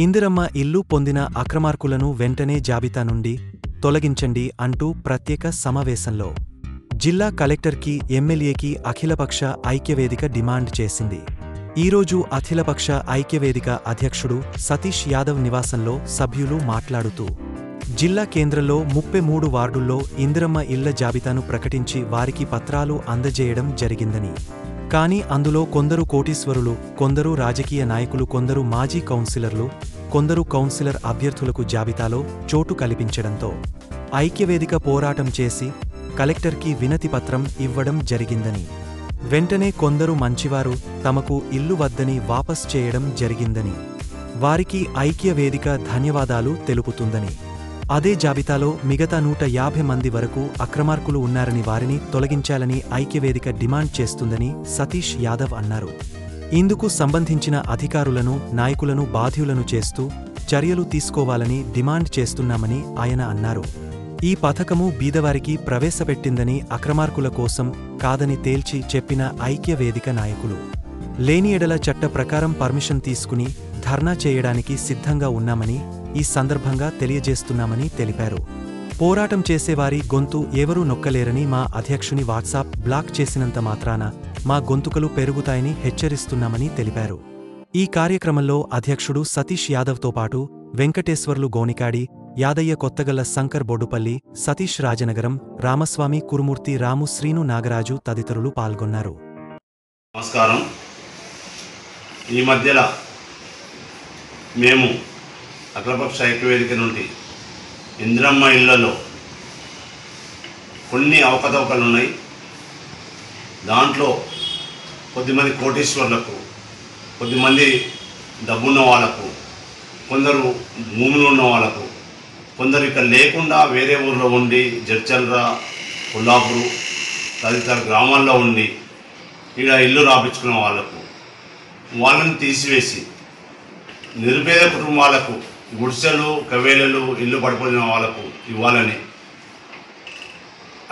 ఇందిరమ్మ ఇల్లు పొందిన అక్రమార్కులను వెంటనే జాబితా నుండి తొలగించండి అంటూ ప్రత్యేక సమావేశంలో జిల్లా కలెక్టర్కి ఎమ్మెల్యేకి అఖిలపక్ష ఐక్యవేదిక డిమాండ్ చేసింది. ఈరోజు అఖిలపక్ష ఐక్యవేదిక అధ్యక్షుడు సతీష్ యాదవ్ నివాసంలో సభ్యులు మాట్లాడుతూ జిల్లా కేంద్రంలో 33 వార్డుల్లో ఇందిరమ్మ ఇళ్ల జాబితాను ప్రకటించి వారికి పత్రాలు అందజేయడం జరిగిందని, కానీ అందులో కొందరు కోటీశ్వరులు, కొందరు రాజకీయ నాయకులు, కొందరు మాజీ కౌన్సిలర్లు, కొందరు కౌన్సిలర్ అభ్యర్థులకు జాబితాలో చోటు కల్పించడంతో ఐక్యవేదిక పోరాటం చేసి కలెక్టర్కి వినతిపత్రం ఇవ్వడం జరిగిందని, వెంటనే కొందరు మంచివారు తమకు ఇల్లు వద్దని వాపస్ చేయడం జరిగిందని, వారికి ఐక్యవేదిక ధన్యవాదాలు తెలుపుతుందని, అదే జాబితాలో మిగతా 150 మంది వరకు అక్రమార్కులు ఉన్నారని వారిని తొలగించాలని ఐక్యవేదిక డిమాండ్ చేస్తుందని సతీష్ యాదవ్ అన్నారు. ఇందుకు సంబంధించిన అధికారులను, నాయకులను బాధ్యులను చేస్తూ చర్యలు తీసుకోవాలని డిమాండ్ చేస్తున్నామని ఆయన అన్నారు. ఈ పథకము బీదవారికి ప్రవేశపెట్టిందని, అక్రమార్కుల కోసం కాదని తేల్చి చెప్పిన ఐక్యవేదిక నాయకులు లేని ఎడల చట్ట ప్రకారం పర్మిషన్ తీసుకుని ధర్నా చేయడానికి సిద్ధంగా ఉన్నామని ఈ సందర్భంగా తెలియజేస్తున్నామని తెలిపారు. పోరాటం చేసేవారి గొంతు ఎవరూ నొక్కలేరని, మా అధ్యక్షుని వాట్సాప్ బ్లాక్ చేసినంత మాత్రాన మా గొంతుకలు పెరుగుతాయని హెచ్చరిస్తున్నామని తెలిపారు. ఈ కార్యక్రమంలో అధ్యక్షుడు సతీష్ యాదవ్తో పాటు వెంకటేశ్వర్లు గోనికాడి, యాదయ్య కొత్తగల్ల, శంకర్ బొడ్డుపల్లి, సతీష్ రాజనగరం, రామస్వామి కురుమూర్తి, రాము, శ్రీను నాగరాజు తదితరులు పాల్గొన్నారు. నమస్కారం. ఈ మధ్యలో మేము అఖిలపక్ష ఐక్యవేదిక నుండి ఇందిరమ్మ ఇళ్లలో కొన్ని అవకతవకలు ఉన్నాయి. దాంట్లో కొద్దిమంది కోటీశ్వర్లకు, కొద్దిమంది డబ్బున్న వాళ్ళకు, కొందరు భూములు ఉన్న వాళ్ళకు, కొందరు ఇక్కడ లేకుండా వేరే ఊళ్ళో ఉండి జడ్చర్ల, కొల్లాపూరు తదితర గ్రామాల్లో ఉండి ఇక్కడ ఇల్లు రాపించుకున్న వాళ్ళని తీసివేసి నిరుపేద కుటుంబాలకు గుడిసెలు, కవేలలు, ఇల్లు పడిపోయిన వాళ్ళకు ఇవ్వాలని,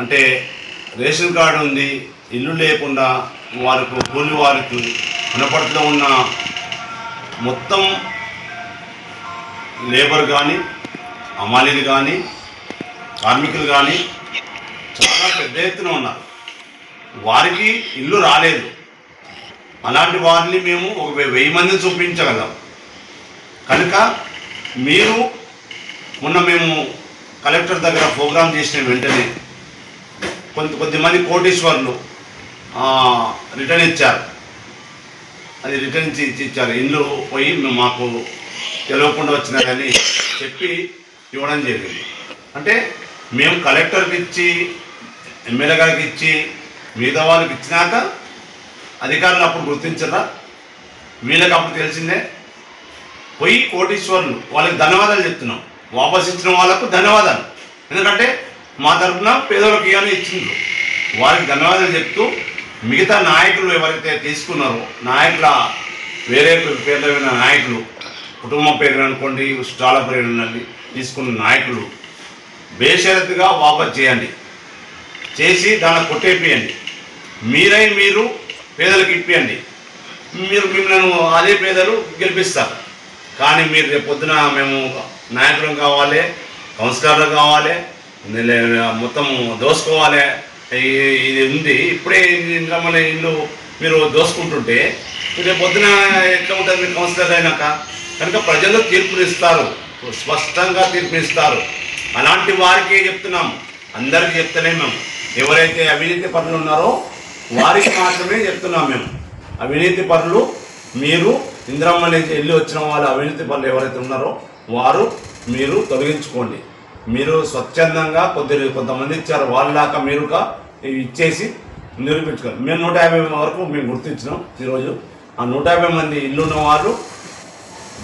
అంటే రేషన్ కార్డు ఉంది, ఇల్లు లేకుండా వారికి కూలి వారికి పునపర్తిలో ఉన్న మొత్తం లేబర్ కానీ, అమాలీలు కానీ, కార్మికులు కానీ చాలా పెద్ద ఎత్తున ఉన్నారు. వారికి ఇల్లు రాలేదు. అలాంటి వారిని మేము ఒక 1000 మందిని చూపించగలం. కనుక మీరు మొన్న మేము కలెక్టర్ దగ్గర ప్రోగ్రాం చేసిన వెంటనే కొద్దిమంది కోటీశ్వర్లు రిటర్న్ ఇచ్చారు. అది రిటర్న్ ఇచ్చారు. ఇల్లు పోయి మాకు తెలియకుండా వచ్చినాయని చెప్పి ఇవ్వడం జరిగింది. అంటే మేము కలెక్టర్కి ఇచ్చి, ఎమ్మెల్యే గారికి ఇచ్చి, మిగతా వాళ్ళకి ఇచ్చినాక అధికారులు అప్పుడు గుర్తించరా? వీళ్ళకి అప్పుడు తెలిసిందే. పోయి కోటీశ్వర్లు వాళ్ళకి ధన్యవాదాలు చెప్తున్నాం. వాపస్ ఇచ్చిన వాళ్ళకు ధన్యవాదాలు. ఎందుకంటే మా తరఫున పేదోళ్ళకి ఇవన్నీ ఇచ్చిండ్రు. వారికి ధన్యవాదాలు చెప్తూ మిగతా నాయకులు ఎవరైతే తీసుకున్నారో, నాయకుల వేరే పేర్లైన నాయకులు, కుటుంబం పేరు అనుకోండి, స్టాల పేరు తీసుకున్న నాయకులు బేషరతుగా వాపస్ చేయండి. చేసి దాన్ని కొట్టేపియండి. మీరు పేదలకు ఇప్పియండి. మిమ్మల్ని అదే పేదలు గెలిపిస్తారు. కానీ మీరు రేపు పొద్దున మేము నాయకులు కావాలి, కౌన్సిలర్లు కావాలి, మొత్తం దోసుకోవాలి, ఇది ఉంది, ఇప్పుడే మన ఇల్లు మీరు దోసుకుంటుంటే రేపు పొద్దున ఎట్లా ఉంటుంది మీరు కౌన్సిలర్ అయినాక? కనుక ప్రజలు తీర్పునిస్తారు, స్పష్టంగా తీర్పునిస్తారు. అలాంటి వారికి చెప్తున్నాము, అందరికీ చెప్తలేము మేము. ఎవరైతే అవినీతి పరులు ఉన్నారో వారికి మాత్రమే చెప్తున్నాం మేము. అవినీతి పరులు మీరు, ఇందిరమ్మ ఇల్లు వచ్చిన వాళ్ళు అవినీతి పరులు ఎవరైతే ఉన్నారో మీరు తొలగించుకోండి. మీరు స్వచ్ఛందంగా కొంతమంది ఇచ్చారు, వాళ్ళలాగా మీరుగా ఇచ్చేసి నిరూపించుకోండి. మేము 150 వరకు మేము గుర్తించినాం. ఈరోజు ఆ 150 మంది ఇల్లున్న వాళ్ళు,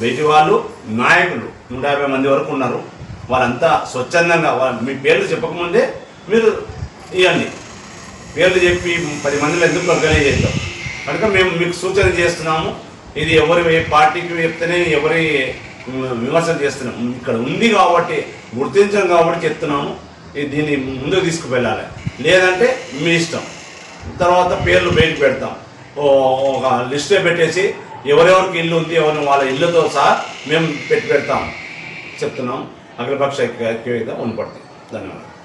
బయటి వాళ్ళు, నాయకులు 150 మంది వరకు ఉన్నారు. వాళ్ళంతా స్వచ్ఛందంగా మీ పేర్లు చెప్పకముందే మీరు ఇవ్వండి. పేర్లు చెప్పి 10 మందిలో ఎందుకు వర్గాలే చేద్దాం. కనుక మేము మీకు సూచన చేస్తున్నాము. ఇది ఎవరి పార్టీకి చెప్తేనే ఎవరి విమర్శలు చేస్తున్నాం. ఇక్కడ ఉంది కాబట్టి, గుర్తించాం కాబట్టి చెప్తున్నాము. దీన్ని ముందుకు తీసుకువెళ్ళాలి. లేదంటే మీ ఇష్టం. తర్వాత పేర్లు బయటకు పెడతాం. ఒక లిస్టే పెట్టేసి ఎవరెవరికి ఇల్లు ఉంది ఎవరిని వాళ్ళ ఇళ్ళతో సహా మేము పెడతాం చెప్తున్నాం. అఖిలపక్ష ఐక్యవేదిక ఉన్నపడుతుంది. ధన్యవాదాలు.